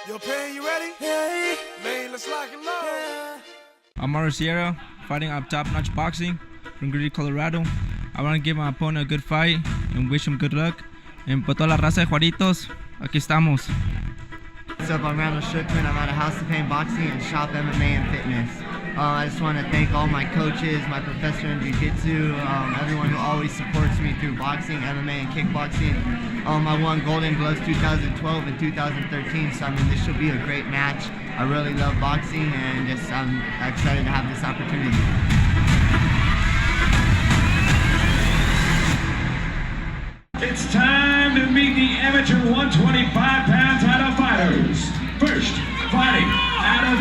Yo, Pan, you ready? Yeah. Man, let's lock and load. Yeah. I'm Randall Schuckman, fighting up top-notch boxing from Greeley, Colorado. I want to give my opponent a good fight and wish him good luck. And por toda la raza de Juaritos, aquí estamos. What's up, I'm Randall Schuckman. I'm out of House of Pain Boxing and Shop MMA and Fitness. I just want to thank all my coaches, my professor in Jiu-Jitsu, everyone who always supports me through boxing, MMA, and kickboxing. I won Golden Gloves 2012 and 2013, so I mean, this should be a great match. I really love boxing, and I'm excited to have this opportunity. It's time to meet the amateur 125-pound title fighters. First, fighting out of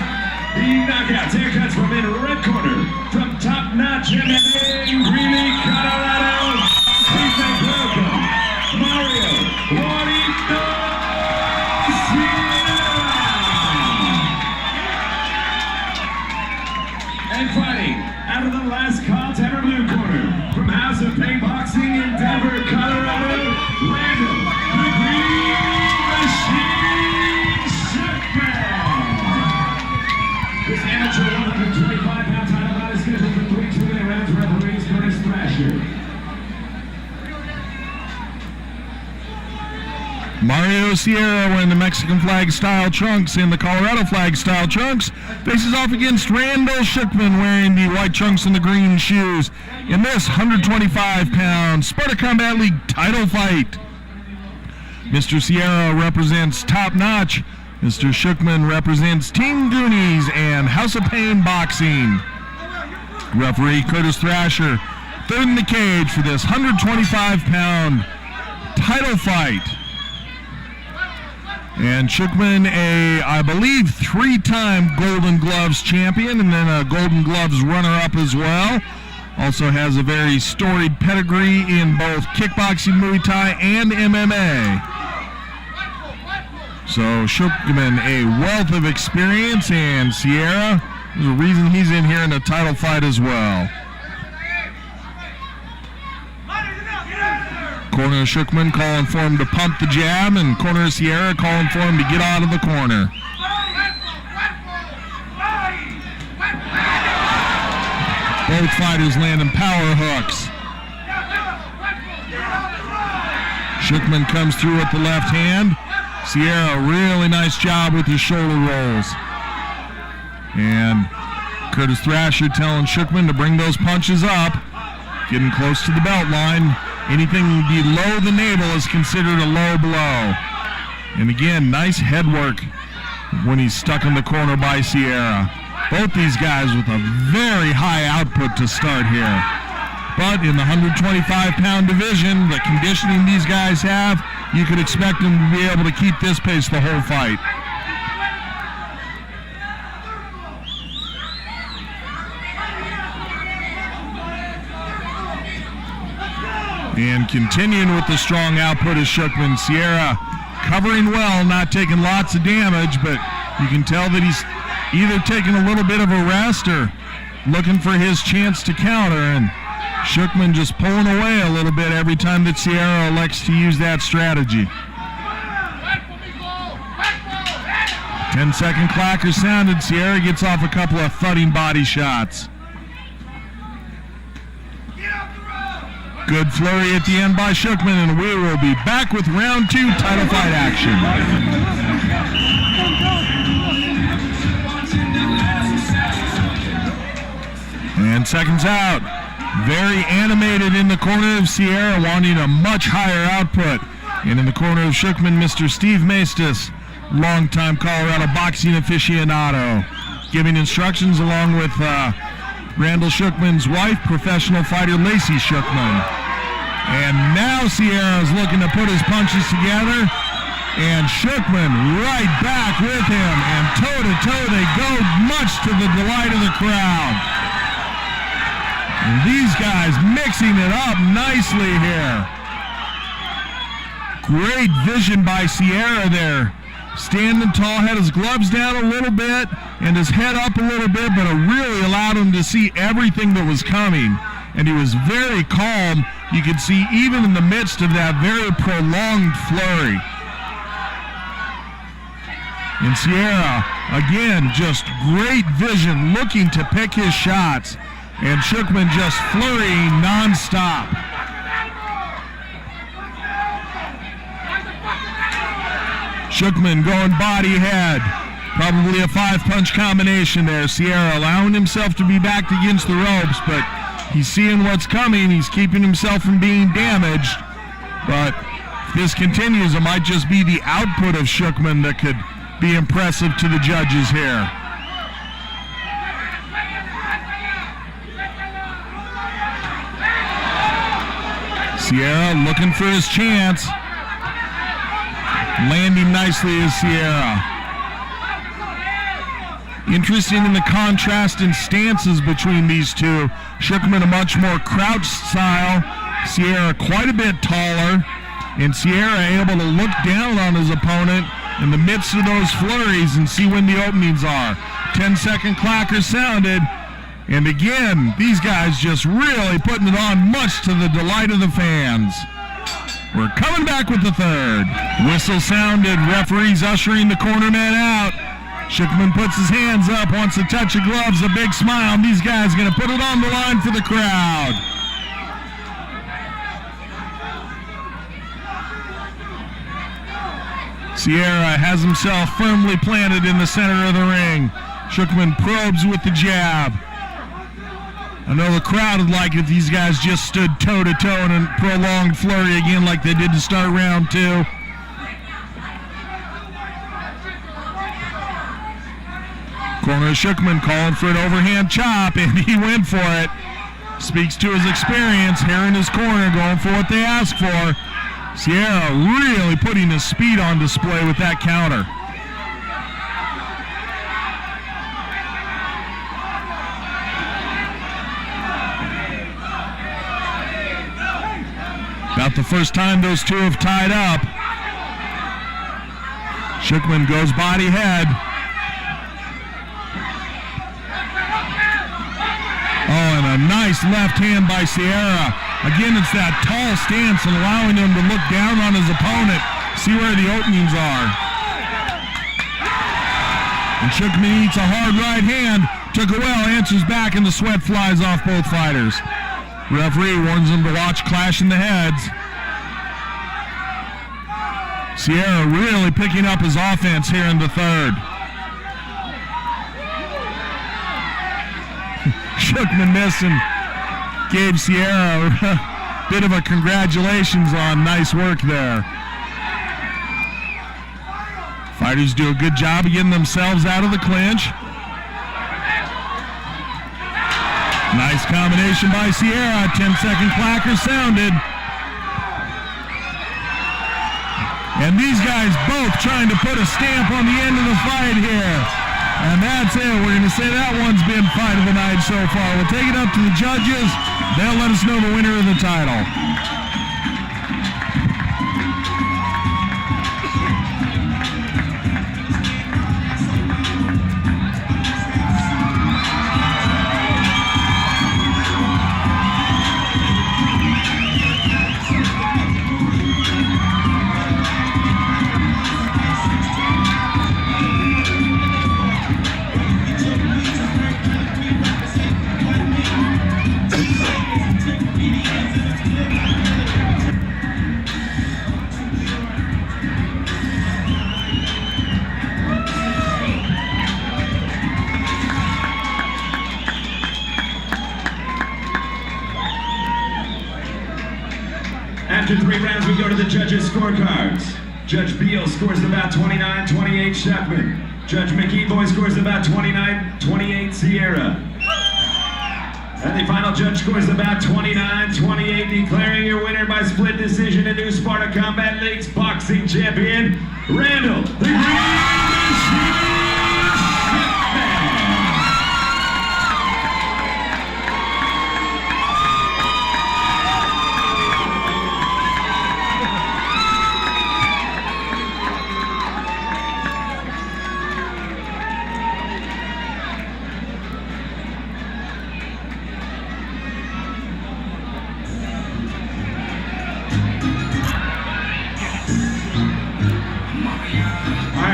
the knockouts, haircuts from in red corner, from Top Notch MMA in Greeley, Colorado. Please make welcome Mario Juarito Sierra. And fighting out of the last call tower blue corner, from House of Pain Boxing in Denver, Colorado, Randall the Green Machine Schuckman. This amateur 125-pound title bout is scheduled for 3 2-minute rounds. Referees Curtis Thrasher. Mario Sierra wearing the Mexican flag style trunks and the Colorado flag style trunks faces off against Randall Schuckman wearing the white trunks and the green shoes in this 125-pound Sparta Combat League title fight. Mr. Sierra represents Top Notch. Mr. Schuckman represents Team Goonies and House of Pain Boxing. Referee Curtis Thrasher, third in the cage for this 125-pound title fight. And Schuckman, I believe, 3-time Golden Gloves champion and then a Golden Gloves runner-up as well. Also has a very storied pedigree in both kickboxing, Muay Thai, and MMA. So Schuckman, a wealth of experience, and Sierra, there's a reason he's in here in a title fight as well. Corner of Schuckman calling for him to pump the jab, and corner of Sierra calling for him to get out of the corner. Both fighters landing power hooks. Schuckman comes through with the left hand. Sierra, really nice job with his shoulder rolls. And Curtis Thrasher telling Schuckman to bring those punches up, getting close to the belt line. Anything below the navel is considered a low blow. And again, nice head work when he's stuck in the corner by Sierra. Both these guys with a very high output to start here. But in the 125-pound division, the conditioning these guys have, you could expect them to be able to keep this pace the whole fight. And continuing with the strong output is Schuckman. Sierra covering well, not taking lots of damage, but you can tell that he's either taking a little bit of a rest or looking for his chance to counter. And Schuckman just pulling away a little bit every time that Sierra elects to use that strategy. 10-second clacker sounded. Sierra gets off a couple of thudding body shots. Good flurry at the end by Schuckman, and we will be back with round 2 title fight action. And seconds out. Very animated in the corner of Sierra, wanting a much higher output. And in the corner of Schuckman, Mr. Steve Maestas, longtime Colorado boxing aficionado, giving instructions along with Randall Schuckman's wife, professional fighter Lacey Schuckman. And now Sierra is looking to put his punches together, and Schuckman right back with him, and toe-to-toe they go, much to the delight of the crowd. And these guys mixing it up nicely here. Great vision by Sierra there. Standing tall, had his gloves down a little bit and his head up a little bit, but it really allowed him to see everything that was coming. And he was very calm. You could see even in the midst of that very prolonged flurry. And Sierra, again, just great vision, looking to pick his shots. And Schuckman just flurrying nonstop. Schuckman going body head. Probably a 5-punch combination there. Sierra allowing himself to be backed against the ropes, but he's seeing what's coming. He's keeping himself from being damaged. But if this continues, it might just be the output of Schuckman that could be impressive to the judges here. Sierra looking for his chance. Landing nicely is Sierra. Interesting in the contrast in stances between these two. Schuckman a much more crouched style. Sierra quite a bit taller. And Sierra able to look down on his opponent in the midst of those flurries and see when the openings are. 10-second clacker sounded. And again, these guys just really putting it on, much to the delight of the fans. We're coming back with the third. Whistle sounded, referees ushering the cornerman out. Schuckman puts his hands up, wants to touch the gloves, a big smile, and these guys going to put it on the line for the crowd. Sierra has himself firmly planted in the center of the ring. Schuckman probes with the jab. I know the crowd would like if these guys just stood toe-to-toe in a prolonged flurry again like they did to start round 2. Corner of Schuckman calling for an overhand chop, and he went for it. Speaks to his experience here in his corner, going for what they asked for. Sierra really putting his speed on display with that counter. About the first time those two have tied up. Schuckman goes body head. Oh, and a nice left hand by Sierra. Again, it's that tall stance and allowing him to look down on his opponent, see where the openings are. And Schuckman eats a hard right hand. Took a well, answers back, and the sweat flies off both fighters. Referee warns him to watch clashing the heads. Sierra really picking up his offense here in the third. Schuckman missed and gave Sierra a bit of a congratulations on nice work there. Fighters do a good job of getting themselves out of the clinch. Nice combination by Sierra. 10-second clacker sounded. And these guys both trying to put a stamp on the end of the fight here. And that's it. We're going to say that one's been fight of the night so far. We'll take it up to the judges. They'll let us know the winner of the title. After 3 rounds, we go to the judges' scorecards. Judge Beal scores about 29-28 Schuckman. Judge McEvoy scores about 29-28 Sierra. And the final judge scores about 29-28, declaring your winner by split decision and new Sparta Combat League's boxing champion, Randall the Green Machine Schuckman.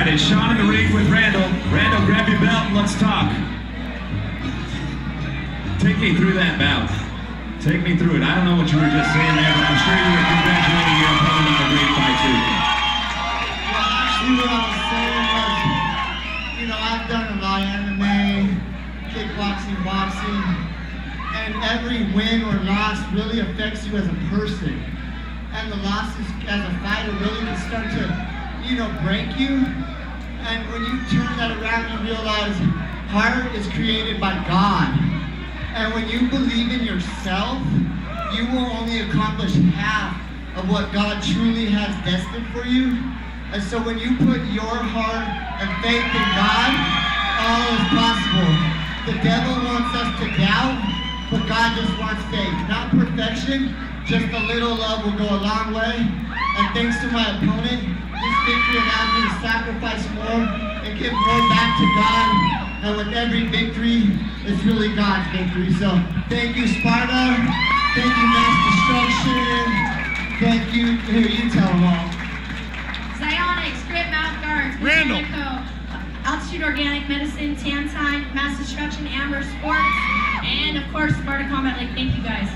right, it's Sean in the ring with Randall. Randall, grab your belt and let's talk. Take me through that bout. Take me through it. I don't know what you were just saying there, but I'm sure you were congratulating your opponent on a great fight too. Well, actually what I was saying was, I've done a lot of MMA, kickboxing, boxing, and every win or loss really affects you as a person. And the losses as a fighter really can start to, break you. And when you turn that around, you realize heart is created by God. And when you believe in yourself, you will only accomplish half of what God truly has destined for you. And so when you put your heart and faith in God, all is possible. The devil wants us to doubt, but God just wants faith. Not perfection, just a little love will go a long way. And thanks to my opponent, this victory allows me to sacrifice more and give more back to God. And with every victory, it's really God's victory. So thank you, Sparta. Thank you, Mass Destruction. Thank you. Here, you tell them all. Zionics, Grip Mouth Guards, Randall. Altitude Organic Medicine, Tan Time, Mass Destruction, Amber Sports, and of course Sparta Combat League. Thank you guys.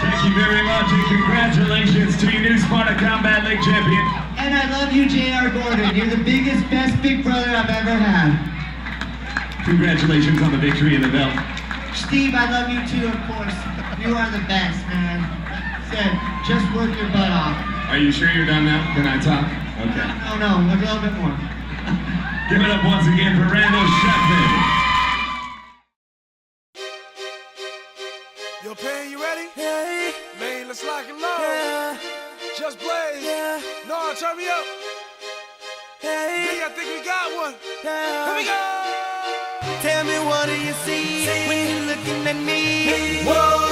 Thank you very much and congratulations to your new Sparta Combat League champion. And I love you, J.R. Gordon. You're the biggest, best big brother I've ever had. Congratulations on the victory and the belt. Steve, I love you too, of course. You are the best, man. Said, just work your butt off. Are you sure you're done now? Can I talk? Okay. Oh no, a little bit more. Give it up once again for Randall Schuckman. Yo, Pan, you ready? Yeah. Man, let's lock and load. Yeah. Just blaze. Yeah. No, turn me up. Hey. I think we got one. Yeah. Here we go. Tell me, what do you see when you're looking at me? Whoa.